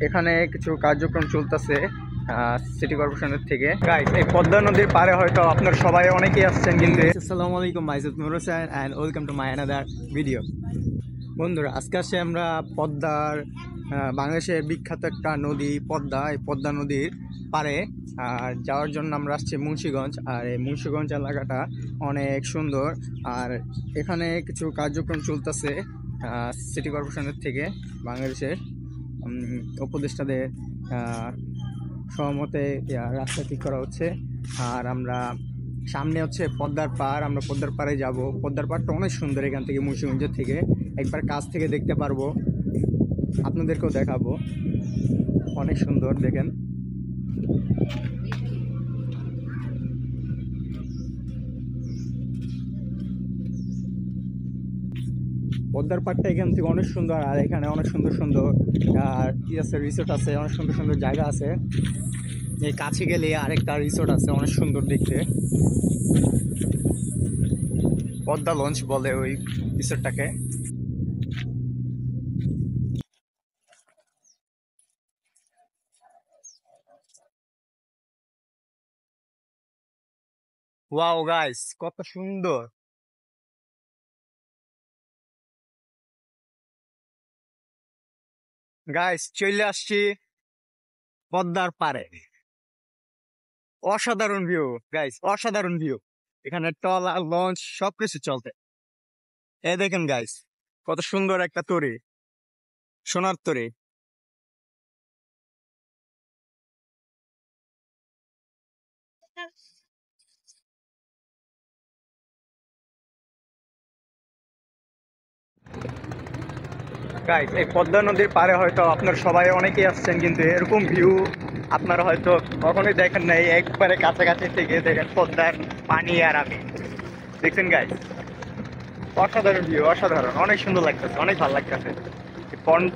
এখানে কিছু কার্যক্রম চলতেছে সিটি কর্পোরেশনের থেকে। গাইস, এই পদ্মা নদীর পারে হয়তো আপনার সবাই অনেকেই আসছেন, কিন্তু আসসালামু আলাইকুম, myself Nur Hossain and welcome to my another video. বন্ধুরা, আজকে আসছে আমরা পদ্মার বাংলাদেশের বিখ্যাত একটা নদী পদ্মা। এই পদ্মা নদীর পারে যাওয়ার জন্য আমরা আসছি মুন্সিগঞ্জ। আর এই মুন্সিগঞ্জ এলাকাটা অনেক সুন্দর। আর এখানে কিছু কার্যক্রম চলতেছে সিটি কর্পোরেশনের থেকে, বাংলাদেশের উপদেষ্টাদের সহমতে রাস্তা ঠিক করা হচ্ছে। আর আমরা সামনে হচ্ছে পদ্মার পাড়, আমরা পদ্মার পাড়ে যাব। পদ্মার পাড়টা অনেক সুন্দর, এখান থেকে মুন্সিগঞ্জের থেকে একবার কাছ থেকে দেখতে পারবো, আপনাদেরকেও দেখাবো। অনেক সুন্দর, দেখেন। পদ্মার পাড়টা এখান থেকে অনেক সুন্দর। আর এখানে অনেক সুন্দর সুন্দর কি আছে, রিসোর্ট আছে, অনেক সুন্দর সুন্দর জায়গা আছে। এই কাছে গেলে আরেকটা রিসোর্ট আছে, অনেক সুন্দর দেখতে। পদ্মা লঞ্চ বলে ওই রিসোর্টটাকে। ওয়াও গাইস, কত সুন্দর। গাইস, চলে আসছি পদ্মার পাড়ে। অসাধারণ ভিউ গাইস, অসাধারণ ভিউ। এখানে ট্রলার, লঞ্চ সবকিছু চলতে। এই দেখেন গাইস, কত সুন্দর একটা তরী, সোনার তরী। গাইস, এই পদ্মা নদীর পারে হয়তো আপনার সবাই অনেকেই আসছেন, কিন্তু এরকম ভিউ আপনারা হয়তো কখনোই দেখেন নাই। একবারে কাছাকাছি থেকে দেখেন পদ্মার পানি আর আমি, দেখছেন গাইস? অসাধারণ ভিউ, অসাধারণ, অনেক সুন্দর লাগতেছে, অনেক ভালো লাগতেছে।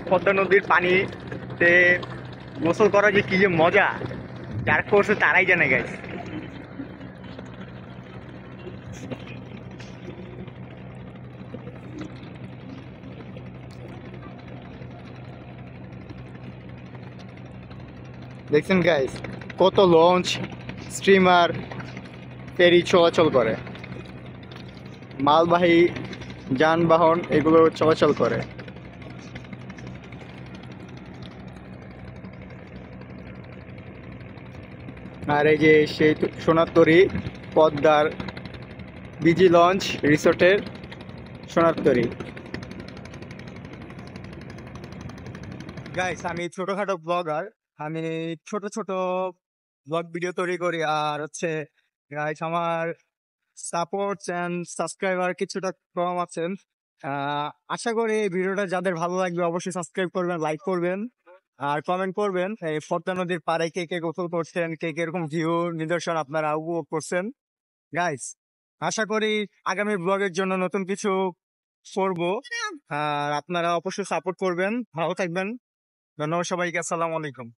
পদ্মা নদীর পানিতে গোসল করা যে কি যে মজা, যার করছে তারাই জানে গাইস। দেখছেন গাইস, কত লঞ্চ, স্টিমার, ফেরি চলাচল করে, মালবাহী যানবাহন এগুলো চলাচল করে। আর এই যে সেই সোনার তরী, পদ্মার বিজি লঞ্চ রিসোর্টের সোনার তরী। গাইস, আমি ছোটখাটো ব্লগার। আমি ছোট ছোট ব্লগ ভিডিও তৈরি করি। আর হচ্ছে গাইস, আমার সাপোর্ট এন্ড সাবস্ক্রাইবার কিছুটা কম আছেন। আশা করি এই ভিডিওটা যাদের ভালো লাগবে অবশ্যই সাবস্ক্রাইব করবেন, লাইক করবেন আর কমেন্ট করবেন। এই পদ্মা নদীর পাড়ে কে কে গোসল করছেন, কে কে এরকম ভিউ নিদর্শন আপনারা উপভোগ করছেন। গাইস, আশা করি আগামী ব্লগের জন্য নতুন কিছু করবো। আর আপনারা অবশ্যই সাপোর্ট করবেন। ভালো থাকবেন। ধন্যবাদ সবাইকে। আসসালামু আলাইকুম।